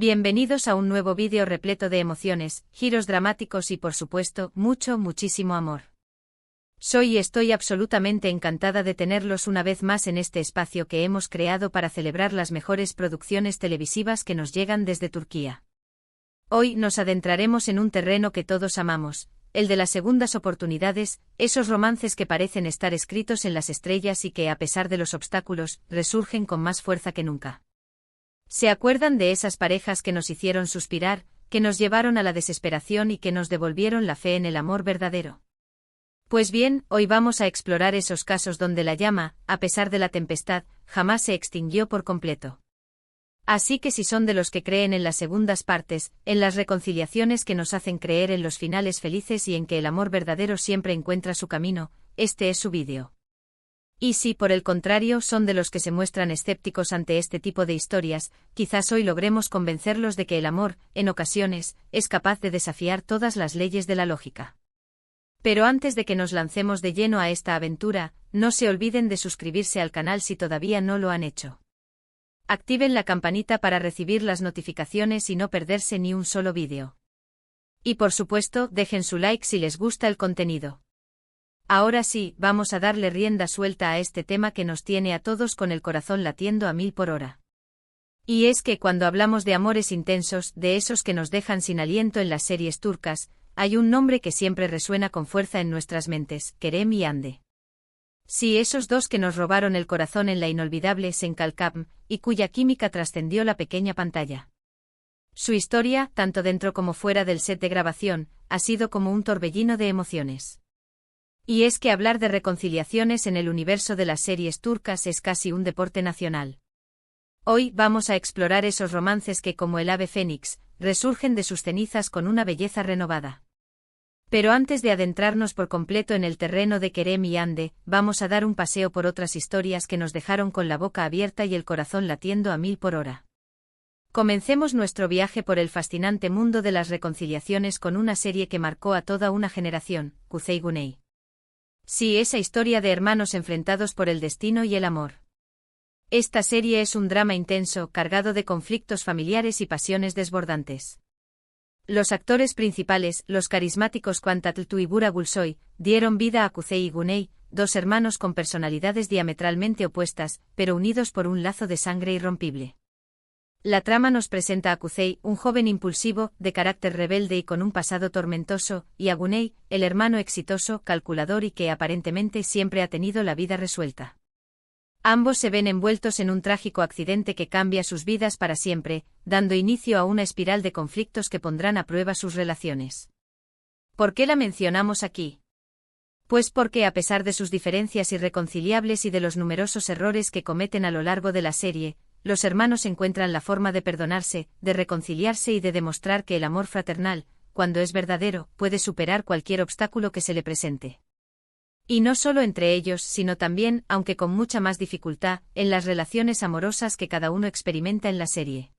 Bienvenidos a un nuevo vídeo repleto de emociones, giros dramáticos y por supuesto, muchísimo amor. Soy y estoy absolutamente encantada de tenerlos una vez más en este espacio que hemos creado para celebrar las mejores producciones televisivas que nos llegan desde Turquía. Hoy nos adentraremos en un terreno que todos amamos, el de las segundas oportunidades, esos romances que parecen estar escritos en las estrellas y que, a pesar de los obstáculos, resurgen con más fuerza que nunca. ¿Se acuerdan de esas parejas que nos hicieron suspirar, que nos llevaron a la desesperación y que nos devolvieron la fe en el amor verdadero? Pues bien, hoy vamos a explorar esos casos donde la llama, a pesar de la tempestad, jamás se extinguió por completo. Así que si son de los que creen en las segundas partes, en las reconciliaciones que nos hacen creer en los finales felices y en que el amor verdadero siempre encuentra su camino, este es su vídeo. Y si, por el contrario, son de los que se muestran escépticos ante este tipo de historias, quizás hoy logremos convencerlos de que el amor, en ocasiones, es capaz de desafiar todas las leyes de la lógica. Pero antes de que nos lancemos de lleno a esta aventura, no se olviden de suscribirse al canal si todavía no lo han hecho. Activen la campanita para recibir las notificaciones y no perderse ni un solo vídeo. Y por supuesto, dejen su like si les gusta el contenido. Ahora sí, vamos a darle rienda suelta a este tema que nos tiene a todos con el corazón latiendo a 1000 por hora. Y es que cuando hablamos de amores intensos, de esos que nos dejan sin aliento en las series turcas, hay un nombre que siempre resuena con fuerza en nuestras mentes: Kerem y Hande. Sí, esos dos que nos robaron el corazón en la inolvidable Senkalkam, y cuya química trascendió la pequeña pantalla. Su historia, tanto dentro como fuera del set de grabación, ha sido como un torbellino de emociones. Y es que hablar de reconciliaciones en el universo de las series turcas es casi un deporte nacional. Hoy vamos a explorar esos romances que, como el ave fénix, resurgen de sus cenizas con una belleza renovada. Pero antes de adentrarnos por completo en el terreno de Kerem y Hande, vamos a dar un paseo por otras historias que nos dejaron con la boca abierta y el corazón latiendo a 1000 por hora. Comencemos nuestro viaje por el fascinante mundo de las reconciliaciones con una serie que marcó a toda una generación, Kuzey Güney. Sí, esa historia de hermanos enfrentados por el destino y el amor. Esta serie es un drama intenso, cargado de conflictos familiares y pasiones desbordantes. Los actores principales, los carismáticos Kuantatltu y Burak Gülsoy, dieron vida a Kuzey Güney, dos hermanos con personalidades diametralmente opuestas, pero unidos por un lazo de sangre irrompible. La trama nos presenta a Kuzey, un joven impulsivo, de carácter rebelde y con un pasado tormentoso, y a Güney, el hermano exitoso, calculador y que aparentemente siempre ha tenido la vida resuelta. Ambos se ven envueltos en un trágico accidente que cambia sus vidas para siempre, dando inicio a una espiral de conflictos que pondrán a prueba sus relaciones. ¿Por qué la mencionamos aquí? Pues porque, a pesar de sus diferencias irreconciliables y de los numerosos errores que cometen a lo largo de la serie, los hermanos encuentran la forma de perdonarse, de reconciliarse y de demostrar que el amor fraternal, cuando es verdadero, puede superar cualquier obstáculo que se le presente. Y no solo entre ellos, sino también, aunque con mucha más dificultad, en las relaciones amorosas que cada uno experimenta en la serie.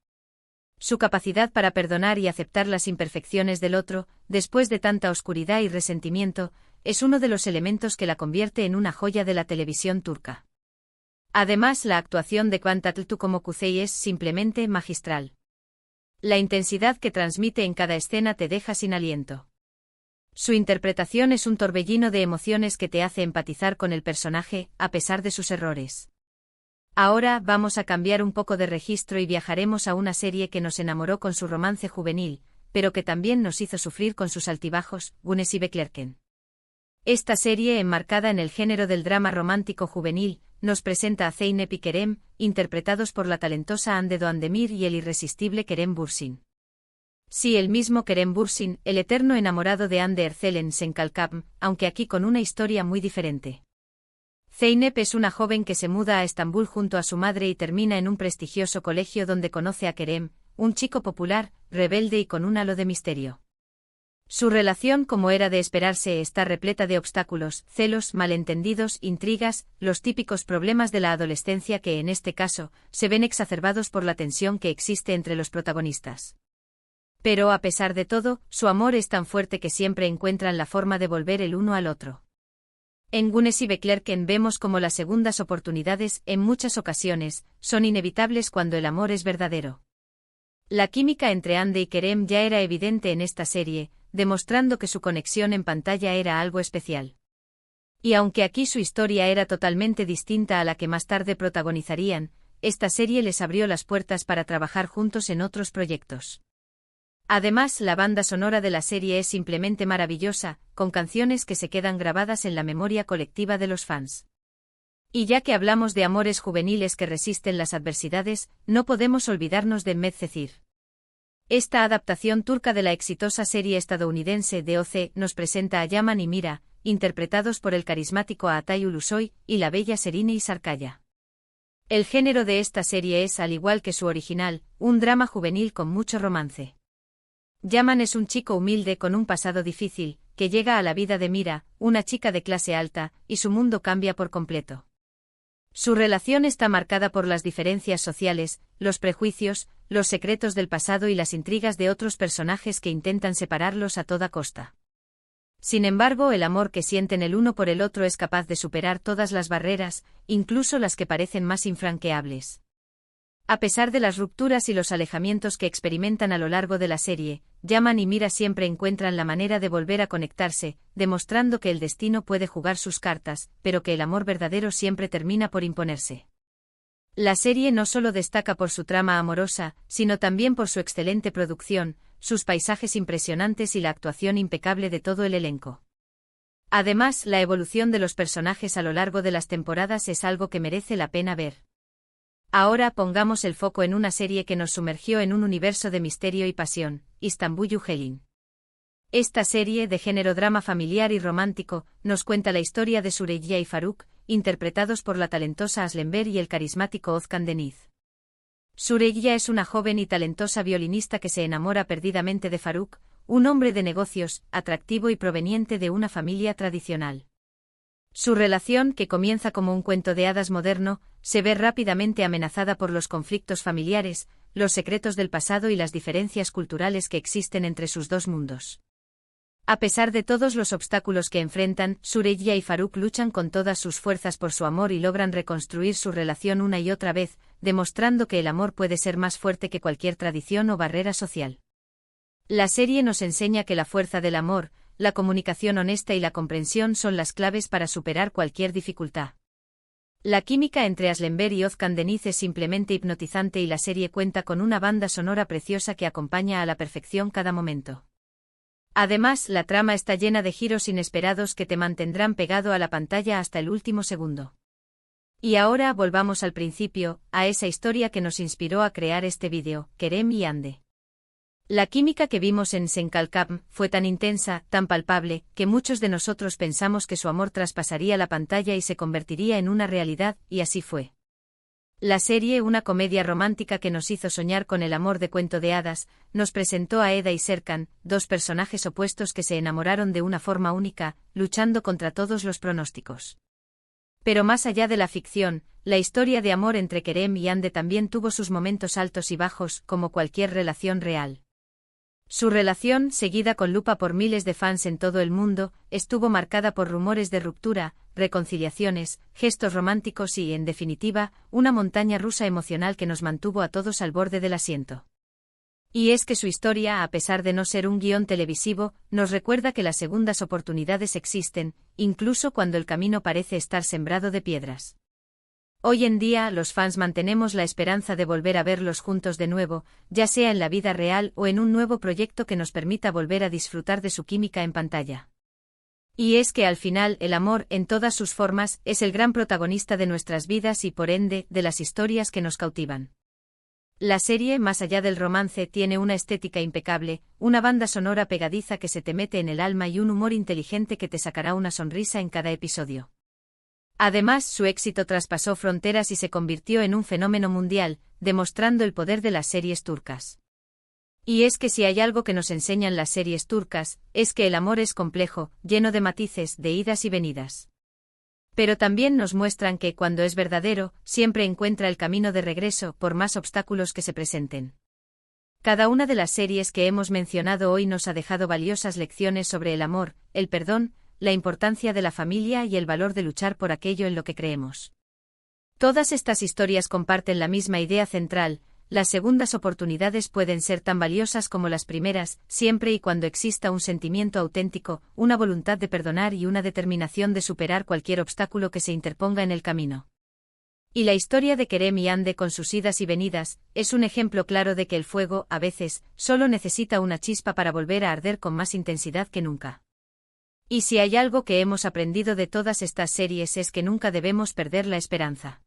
Su capacidad para perdonar y aceptar las imperfecciones del otro, después de tanta oscuridad y resentimiento, es uno de los elementos que la convierte en una joya de la televisión turca. Además, la actuación de Kuantatltu como Kuzey es simplemente magistral. La intensidad que transmite en cada escena te deja sin aliento. Su interpretación es un torbellino de emociones que te hace empatizar con el personaje, a pesar de sus errores. Ahora vamos a cambiar un poco de registro y viajaremos a una serie que nos enamoró con su romance juvenil, pero que también nos hizo sufrir con sus altibajos, Güneş y Beklerken. Esta serie, enmarcada en el género del drama romántico juvenil, nos presenta a Zeynep y Kerem, interpretados por la talentosa Hande Doğandemir y el irresistible Kerem Bürsin. Sí, el mismo Kerem Bürsin, el eterno enamorado de Hande Erçel en Senkalkam, aunque aquí con una historia muy diferente. Zeynep es una joven que se muda a Estambul junto a su madre y termina en un prestigioso colegio donde conoce a Kerem, un chico popular, rebelde y con un halo de misterio. Su relación, como era de esperarse, está repleta de obstáculos, celos, malentendidos, intrigas, los típicos problemas de la adolescencia que en este caso, se ven exacerbados por la tensión que existe entre los protagonistas. Pero a pesar de todo, su amor es tan fuerte que siempre encuentran la forma de volver el uno al otro. En Güneş y Beklerken vemos cómo las segundas oportunidades, en muchas ocasiones, son inevitables cuando el amor es verdadero. La química entre Ande y Kerem ya era evidente en esta serie, demostrando que su conexión en pantalla era algo especial. Y aunque aquí su historia era totalmente distinta a la que más tarde protagonizarían, esta serie les abrió las puertas para trabajar juntos en otros proyectos. Además, la banda sonora de la serie es simplemente maravillosa, con canciones que se quedan grabadas en la memoria colectiva de los fans. Y ya que hablamos de amores juveniles que resisten las adversidades, no podemos olvidarnos de Medcezir. Esta adaptación turca de la exitosa serie estadounidense de OC nos presenta a Yaman y Mira, interpretados por el carismático Atay Ulusoy y la bella Serini Sarkaya. El género de esta serie es, al igual que su original, un drama juvenil con mucho romance. Yaman es un chico humilde con un pasado difícil, que llega a la vida de Mira, una chica de clase alta, y su mundo cambia por completo. Su relación está marcada por las diferencias sociales, los prejuicios, los secretos del pasado y las intrigas de otros personajes que intentan separarlos a toda costa. Sin embargo, el amor que sienten el uno por el otro es capaz de superar todas las barreras, incluso las que parecen más infranqueables. A pesar de las rupturas y los alejamientos que experimentan a lo largo de la serie, Yaman y Mira siempre encuentran la manera de volver a conectarse, demostrando que el destino puede jugar sus cartas, pero que el amor verdadero siempre termina por imponerse. La serie no solo destaca por su trama amorosa, sino también por su excelente producción, sus paisajes impresionantes y la actuación impecable de todo el elenco. Además, la evolución de los personajes a lo largo de las temporadas es algo que merece la pena ver. Ahora pongamos el foco en una serie que nos sumergió en un universo de misterio y pasión, Istanbul Yuhelin. Esta serie, de género drama familiar y romántico, nos cuenta la historia de Süreyya y Faruk, interpretados por la talentosa Aslember y el carismático Özkan Deniz. Süreyya es una joven y talentosa violinista que se enamora perdidamente de Faruk, un hombre de negocios, atractivo y proveniente de una familia tradicional. Su relación, que comienza como un cuento de hadas moderno, se ve rápidamente amenazada por los conflictos familiares, los secretos del pasado y las diferencias culturales que existen entre sus dos mundos. A pesar de todos los obstáculos que enfrentan, Süreyya y Faruk luchan con todas sus fuerzas por su amor y logran reconstruir su relación una y otra vez, demostrando que el amor puede ser más fuerte que cualquier tradición o barrera social. La serie nos enseña que la fuerza del amor, la comunicación honesta y la comprensión son las claves para superar cualquier dificultad. La química entre Aslember y Özkan Deniz es simplemente hipnotizante y la serie cuenta con una banda sonora preciosa que acompaña a la perfección cada momento. Además, la trama está llena de giros inesperados que te mantendrán pegado a la pantalla hasta el último segundo. Y ahora volvamos al principio, a esa historia que nos inspiró a crear este vídeo, Kerem y Ande. La química que vimos en Senkalkam fue tan intensa, tan palpable, que muchos de nosotros pensamos que su amor traspasaría la pantalla y se convertiría en una realidad, y así fue. La serie, una comedia romántica que nos hizo soñar con el amor de cuento de hadas, nos presentó a Eda y Serkan, dos personajes opuestos que se enamoraron de una forma única, luchando contra todos los pronósticos. Pero más allá de la ficción, la historia de amor entre Kerem y Ande también tuvo sus momentos altos y bajos, como cualquier relación real. Su relación, seguida con lupa por miles de fans en todo el mundo, estuvo marcada por rumores de ruptura, reconciliaciones, gestos románticos y, en definitiva, una montaña rusa emocional que nos mantuvo a todos al borde del asiento. Y es que su historia, a pesar de no ser un guión televisivo, nos recuerda que las segundas oportunidades existen, incluso cuando el camino parece estar sembrado de piedras. Hoy en día, los fans mantenemos la esperanza de volver a verlos juntos de nuevo, ya sea en la vida real o en un nuevo proyecto que nos permita volver a disfrutar de su química en pantalla. Y es que al final, el amor, en todas sus formas, es el gran protagonista de nuestras vidas y por ende, de las historias que nos cautivan. La serie, más allá del romance, tiene una estética impecable, una banda sonora pegadiza que se te mete en el alma y un humor inteligente que te sacará una sonrisa en cada episodio. Además, su éxito traspasó fronteras y se convirtió en un fenómeno mundial, demostrando el poder de las series turcas. Y es que si hay algo que nos enseñan las series turcas, es que el amor es complejo, lleno de matices, de idas y venidas. Pero también nos muestran que, cuando es verdadero, siempre encuentra el camino de regreso, por más obstáculos que se presenten. Cada una de las series que hemos mencionado hoy nos ha dejado valiosas lecciones sobre el amor, el perdón, la importancia de la familia y el valor de luchar por aquello en lo que creemos. Todas estas historias comparten la misma idea central, las segundas oportunidades pueden ser tan valiosas como las primeras, siempre y cuando exista un sentimiento auténtico, una voluntad de perdonar y una determinación de superar cualquier obstáculo que se interponga en el camino. Y la historia de Kerem y Ande con sus idas y venidas, es un ejemplo claro de que el fuego, a veces, solo necesita una chispa para volver a arder con más intensidad que nunca. Y si hay algo que hemos aprendido de todas estas series es que nunca debemos perder la esperanza.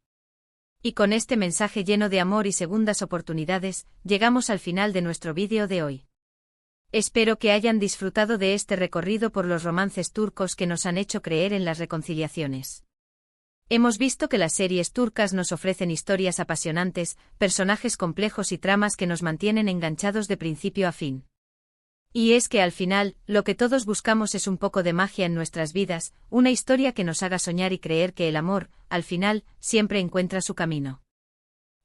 Y con este mensaje lleno de amor y segundas oportunidades, llegamos al final de nuestro vídeo de hoy. Espero que hayan disfrutado de este recorrido por los romances turcos que nos han hecho creer en las reconciliaciones. Hemos visto que las series turcas nos ofrecen historias apasionantes, personajes complejos y tramas que nos mantienen enganchados de principio a fin. Y es que al final, lo que todos buscamos es un poco de magia en nuestras vidas, una historia que nos haga soñar y creer que el amor, al final, siempre encuentra su camino.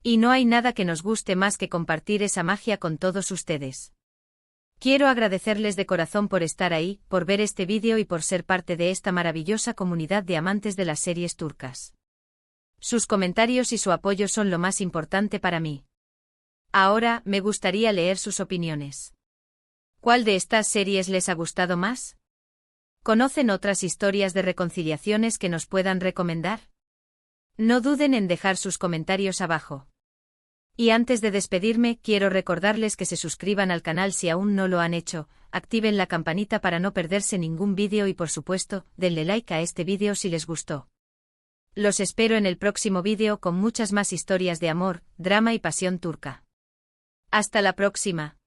Y no hay nada que nos guste más que compartir esa magia con todos ustedes. Quiero agradecerles de corazón por estar ahí, por ver este vídeo y por ser parte de esta maravillosa comunidad de amantes de las series turcas. Sus comentarios y su apoyo son lo más importante para mí. Ahora, me gustaría leer sus opiniones. ¿Cuál de estas series les ha gustado más? ¿Conocen otras historias de reconciliaciones que nos puedan recomendar? No duden en dejar sus comentarios abajo. Y antes de despedirme, quiero recordarles que se suscriban al canal si aún no lo han hecho, activen la campanita para no perderse ningún vídeo y por supuesto, denle like a este vídeo si les gustó. Los espero en el próximo vídeo con muchas más historias de amor, drama y pasión turca. Hasta la próxima.